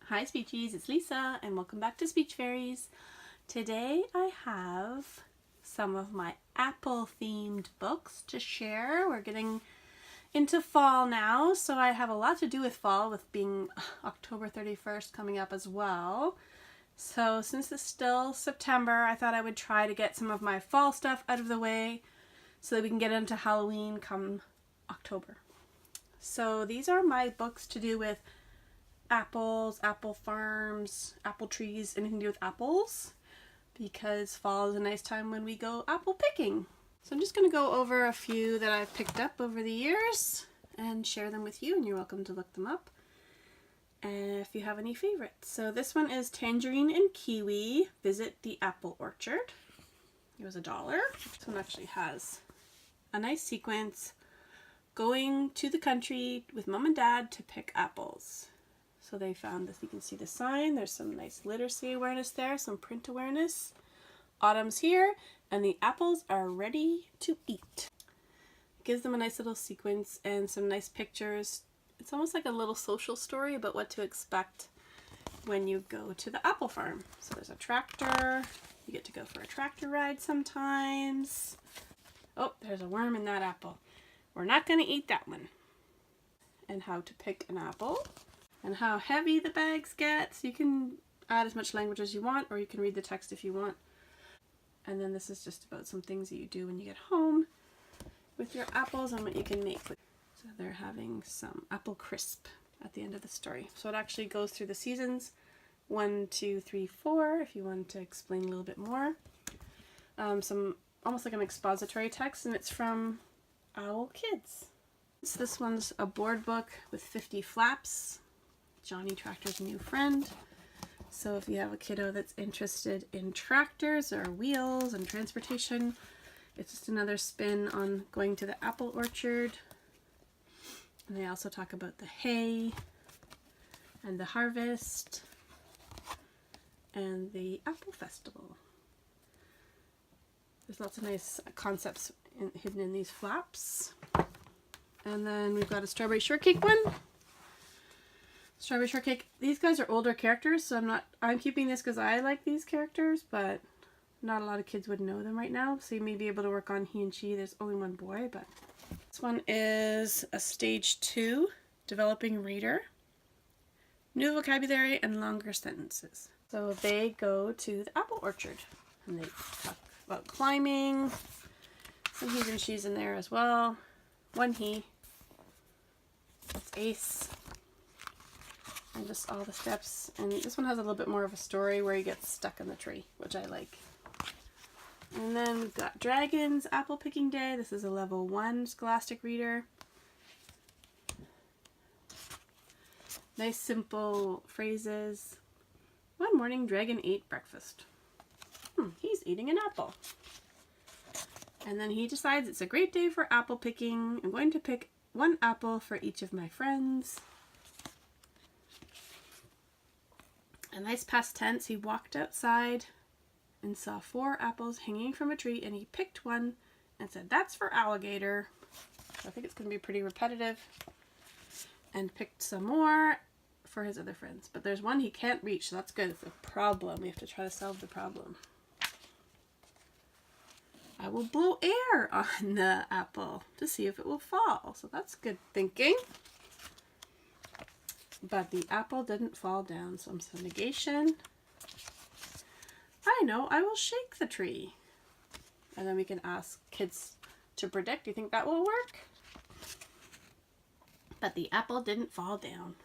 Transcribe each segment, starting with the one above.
Hi Speechies, it's Lisa and welcome back to Speech Fairies. Today I have some of my apple themed books to share. We're getting into fall now, so I have a lot to do with fall, with being October 31st coming up as well. So since it's still September, I thought I would try to get some of my fall stuff out of the way so that we can get into Halloween come October. So these are my books to do with apples, apple farms, apple trees, anything to do with apples, because fall is a nice time when we go apple picking. So I'm just going to go over a few that I've picked up over the years and share them with you, and you're welcome to look them up if you have any favorites. So this one is Tangerine and Kiwi Visit the Apple Orchard. It was $1. This one actually has a nice sequence going to the country with mom and dad to pick apples. So they found this, you can see the sign, there's some nice literacy awareness there, some print awareness. Autumn's here, and the apples are ready to eat. It gives them a nice little sequence and some nice pictures. It's almost like a little social story about what to expect when you go to the apple farm. So there's a tractor, you get to go for a tractor ride sometimes. Oh, there's a worm in that apple. We're not going to eat that one. And how to pick an apple. And how heavy the bags get. So you can add as much language as you want, or you can read the text if you want. And then this is just about some things that you do when you get home with your apples and what you can make. So they're having some apple crisp at the end of the story. So it actually goes through the seasons 1, 2, 3, 4 if you want to explain a little bit more. Some almost like an expository text, and it's from Owl Kids. So this one's a board book with 50 flaps. Johnny Tractor's new friend. So if you have a kiddo that's interested in tractors or wheels and transportation, it's just another spin on going to the apple orchard. And they also talk about the hay and the harvest and the apple festival. There's lots of nice concepts hidden in these flaps. And then we've got a strawberry shortcake one. Strawberry Shortcake. These guys are older characters, so I'm keeping this because I like these characters, but not a lot of kids would know them right now, so you may be able to work on he and she. There's only one boy, but this one is a stage 2, developing reader, new vocabulary, and longer sentences. So they go to the apple orchard, and they talk about climbing, some he's and she's in there as well. One he. That's Ace. And just all the steps. And this one has a little bit more of a story where he gets stuck in the tree, which I like. And then we've got Dragons Apple Picking Day. This is a level 1 Scholastic reader. Nice simple phrases. One morning, Dragon ate breakfast. He's eating an apple. And then he decides it's a great day for apple picking. I'm going to pick 1 apple for each of my friends. A nice past tense. He walked outside and saw 4 apples hanging from a tree, and he picked one and said, "That's for Alligator." So I think it's going to be pretty repetitive. And picked some more for his other friends. But there's one he can't reach, so that's good. It's a problem. We have to try to solve the problem. I will blow air on the apple to see if it will fall. So that's good thinking. But the apple didn't fall down, so some negation. I know, I will shake the tree. And then we can ask kids to predict, do you think that will work? But the apple didn't fall down.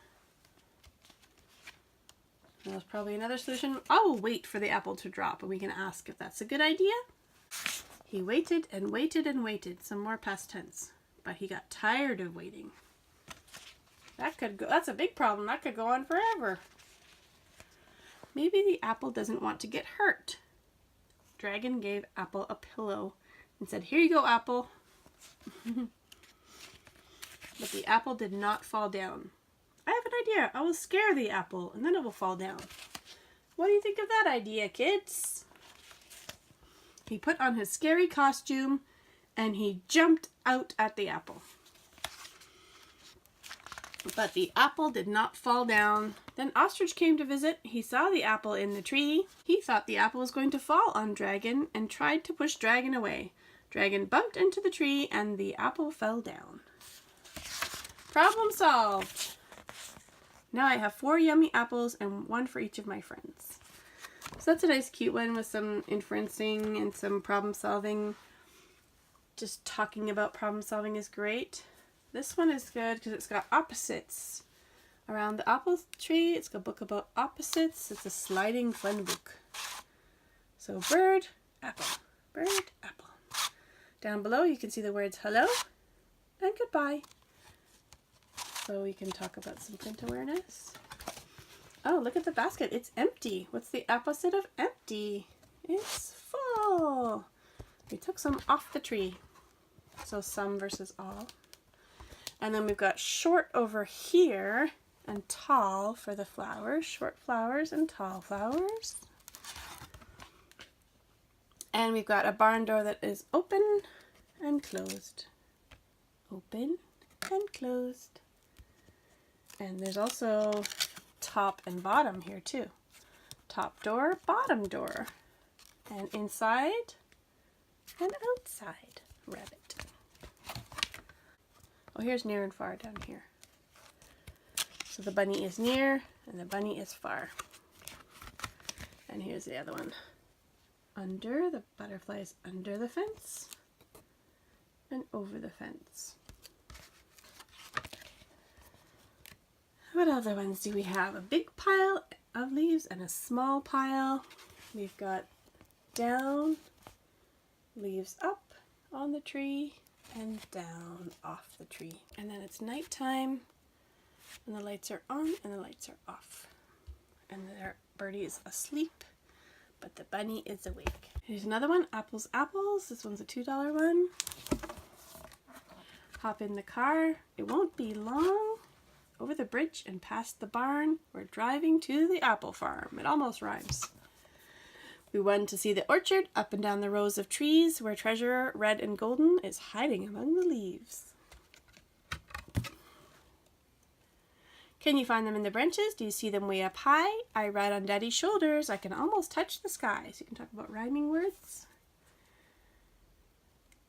That was probably another solution. I'll wait for the apple to drop, and we can ask if that's a good idea. He waited and waited and waited, some more past tense, but he got tired of waiting. That could go, that's a big problem. That could go on forever. Maybe the apple doesn't want to get hurt. Dragon gave Apple a pillow and said, "Here you go, Apple." But the apple did not fall down. I have an idea. I will scare the apple and then it will fall down. What do you think of that idea, kids? He put on his scary costume and he jumped out at the apple. But the apple did not fall down. Then Ostrich came to visit. He saw the apple in the tree. He thought the apple was going to fall on Dragon and tried to push Dragon away. Dragon bumped into the tree and the apple fell down. Problem solved. Now I have 4 yummy apples and 1 for each of my friends. So that's a nice cute one with some inferencing and some problem solving. Just talking about problem solving is great. This one is good because it's got opposites. Around the apple tree, it's got a book about opposites. It's a sliding fun book. So bird, apple, bird, apple. Down below you can see the words hello and goodbye. So we can talk about some print awareness. Oh, look at the basket. It's empty. What's the opposite of empty? It's full. We took some off the tree. So some versus all. And then we've got short over here and tall for the flowers. Short flowers and tall flowers. And we've got a barn door that is open and closed. Open and closed. And there's also top and bottom here too. Top door, bottom door. And inside and outside rabbit. Oh, here's near and far down here. So the bunny is near and the bunny is far. And here's the other one. Under, the butterfly is under the fence and over the fence. What other ones do we have? A big pile of leaves and a small pile. We've got down, leaves up on the tree, and down off the tree. And then it's nighttime, and the lights are on and the lights are off. And their birdie is asleep, but the bunny is awake. Here's another one, apples, apples. This one's a $2 one. Hop in the car. It won't be long. Over the bridge and past the barn. We're driving to the apple farm. It almost rhymes. We went to see the orchard, up and down the rows of trees, where treasure, red and golden, is hiding among the leaves. Can you find them in the branches? Do you see them way up high? I ride on Daddy's shoulders. I can almost touch the sky. So you can talk about rhyming words.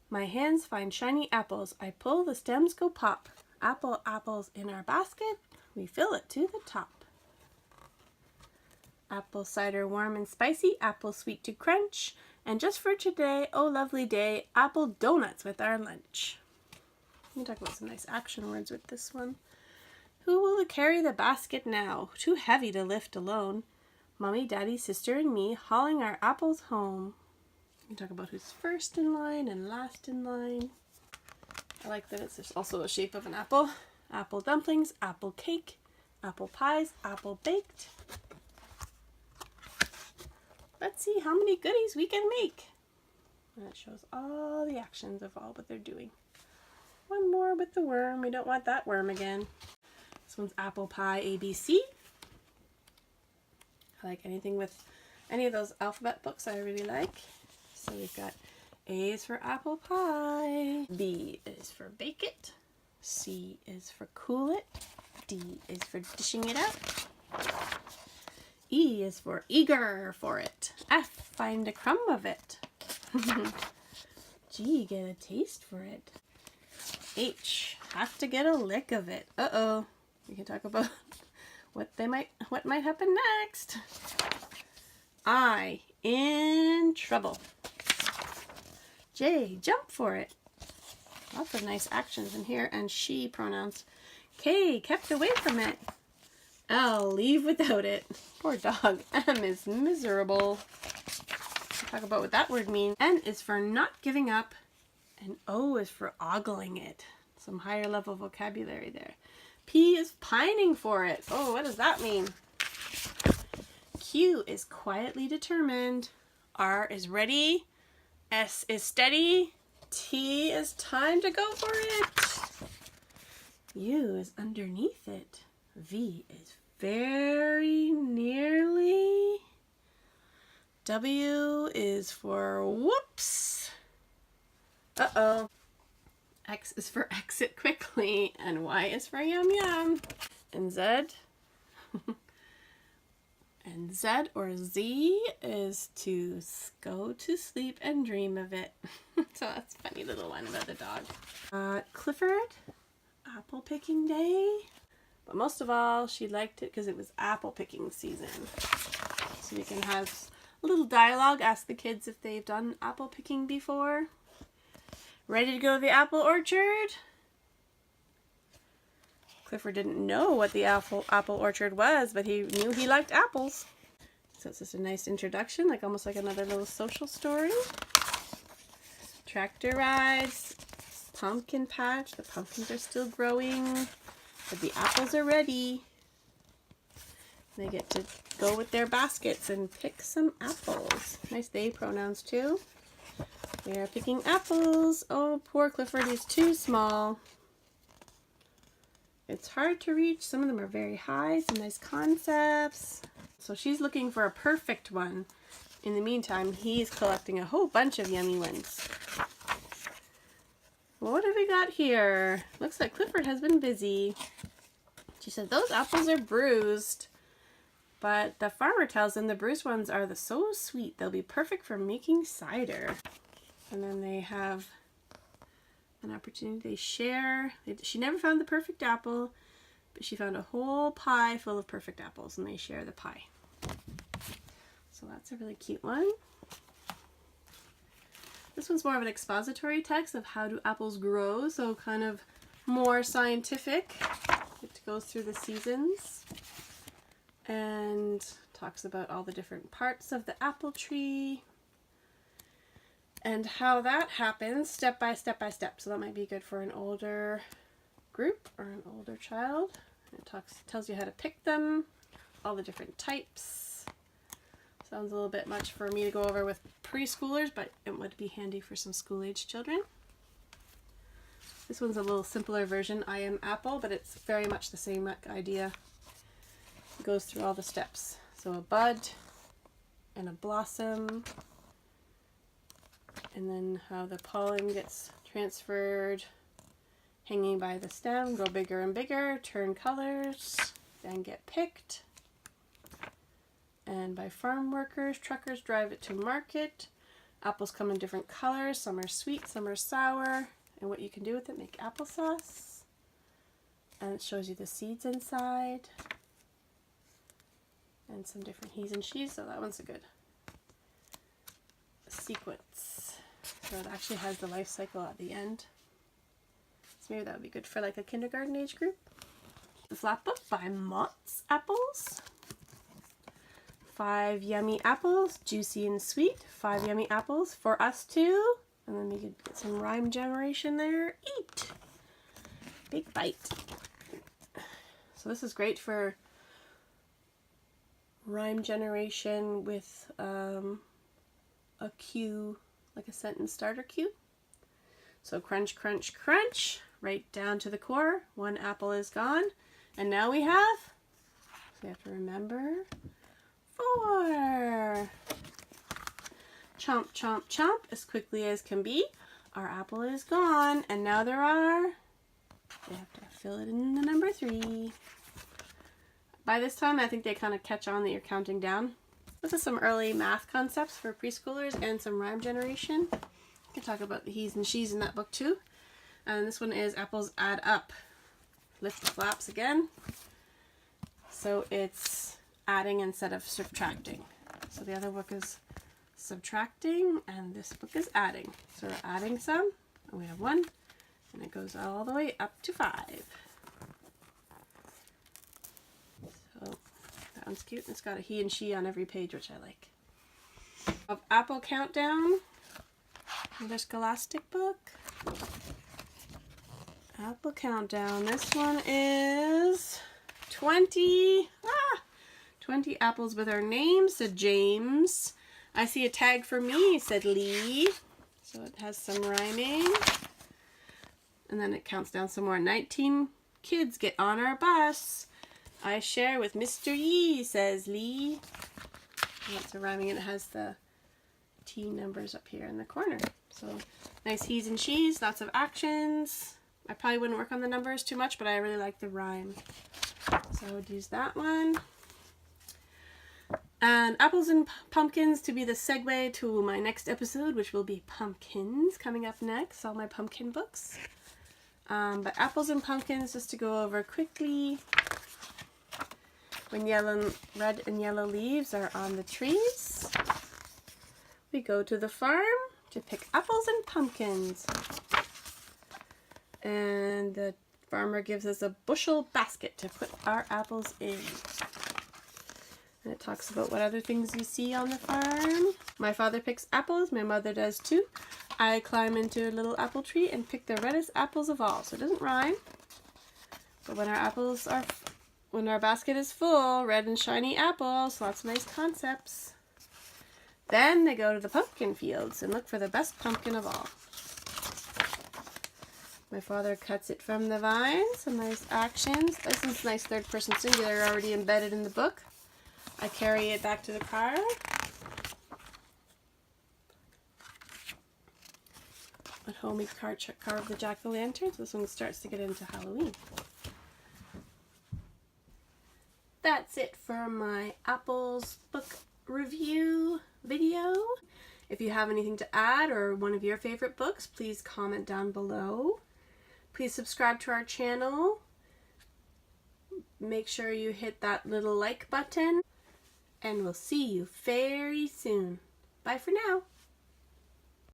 My hands find shiny apples. I pull, the stems go pop. Apple, apples in our basket. We fill it to the top. Apple cider warm and spicy, apple sweet to crunch, and just for today, oh lovely day, apple donuts with our lunch. We can talk about some nice action words with this one. Who will carry the basket now? Too heavy to lift alone. Mommy, Daddy, sister, and me hauling our apples home. We can talk about who's first in line and last in line. I like that it's also the shape of an apple. Apple dumplings, apple cake, apple pies, apple baked. Let's see how many goodies we can make. And it shows all the actions of all what they're doing. One more with the worm. We don't want that worm again. This one's apple pie ABC. I like anything with any of those alphabet books I really like. So we've got A is for apple pie. B is for bake it. C is for cool it. D is for dishing it out. E is for eager for it. F, find a crumb of it. G, get a taste for it. H, have to get a lick of it. Uh-oh. We can talk about what might happen next. I, in trouble. J, jump for it. Lots of nice actions in here. And she pronouns. K, kept away from it. L, leave without it. Poor dog. M is miserable. We'll talk about what that word means. N is for not giving up. And O is for ogling it. Some higher level vocabulary there. P is pining for it. Oh, what does that mean? Q is quietly determined. R is ready. S is steady. T is time to go for it. U is underneath it. V is very nearly. W is for whoops. Uh-oh. X is for exit quickly, and Y is for yum yum. And Z, and Z or Z is to go to sleep and dream of it. So that's a funny little one about the dog. Clifford, apple picking day. But most of all, she liked it because it was apple picking season. So you can have a little dialogue, ask the kids if they've done apple picking before. Ready to go to the apple orchard? Clifford didn't know what the apple orchard was, but he knew he liked apples. So it's just a nice introduction, like almost like another little social story. Tractor rides, pumpkin patch. The pumpkins are still growing, but the apples are ready. They get to go with their baskets and pick some apples. Nice they pronouns too. They are picking apples. Oh, poor Clifford, he's too small. It's hard to reach. Some of them are very high, some nice concepts. So she's looking for a perfect one. In the meantime, he's collecting a whole bunch of yummy ones. Well, what have we got here? Looks like Clifford has been busy. She said those apples are bruised, but the farmer tells them the bruised ones are so sweet. They'll be perfect for making cider. And then they have an opportunity. They share. She never found the perfect apple, but she found a whole pie full of perfect apples, and they share the pie. So that's a really cute one. This one's more of an expository text of how do apples grow, so kind of more scientific. It goes through the seasons and talks about all the different parts of the apple tree and how that happens step by step by step. So that might be good for an older group or an older child. It tells you how to pick them, all the different types. Sounds a little bit much for me to go over with preschoolers, but it would be handy for some school-age children. This one's a little simpler version, I Am Apple, but it's very much the same idea. It goes through all the steps. So a bud and a blossom, and then how the pollen gets transferred, hanging by the stem, grow bigger and bigger, turn colors, then get picked. And by farm workers, truckers drive it to market. Apples come in different colors. Some are sweet, some are sour. And what you can do with it, make applesauce. And it shows you the seeds inside. And some different he's and she's, so that one's a good sequence. So it actually has the life cycle at the end. So maybe that would be good for like a kindergarten age group. The Flat Book by Mott's Apples. 5 yummy apples, juicy and sweet. 5 yummy apples for us too. And then we could get some rhyme generation there. Eat! Big bite. So this is great for rhyme generation with a cue, like a sentence starter cue. So crunch, crunch, crunch, right down to the core. 1 apple is gone. And now we have, so we have to remember, 4. Chomp, chomp, chomp as quickly as can be. Our apple is gone, and now there are, they have to fill it in the number 3. By this time, I think they kind of catch on that you're counting down. This is some early math concepts for preschoolers and some rhyme generation. You can talk about the he's and she's in that book too. And this one is apples add up. Lift the flaps again. So it's adding instead of subtracting. So the other book is subtracting and this book is adding. So we're adding some and we have 1 and it goes all the way up to 5. So that one's cute. It's got a he and she on every page, which I like. Of Apple Countdown, another Scholastic book. Apple Countdown. This one is 20 apples with our name, said James. I see a tag for me, said Lee. So it has some rhyming. And then it counts down some more. 19 kids get on our bus. I share with Mr. Yee, says Lee. And that's a rhyming, and it has the T numbers up here in the corner. So nice he's and she's, lots of actions. I probably wouldn't work on the numbers too much, but I really like the rhyme. So I would use that one. And apples and pumpkins to be the segue to my next episode, which will be pumpkins coming up next, all my pumpkin books. But apples and pumpkins, just to go over quickly. When red and yellow leaves are on the trees, we go to the farm to pick apples and pumpkins. And the farmer gives us a bushel basket to put our apples in. And it talks about what other things you see on the farm. My father picks apples, my mother does too. I climb into a little apple tree and pick the reddest apples of all. So it doesn't rhyme. But when our basket is full, red and shiny apples, lots of nice concepts. Then they go to the pumpkin fields and look for the best pumpkin of all. My father cuts it from the vine, some nice actions. This is nice third person singular already embedded in the book. I carry it back to the car. At home we carve the jack-o'-lanterns. This one starts to get into Halloween. That's it for my apples book review video. If you have anything to add or one of your favorite books, please comment down below. Please subscribe to our channel. Make sure you hit that little like button. And we'll see you very soon. Bye for now.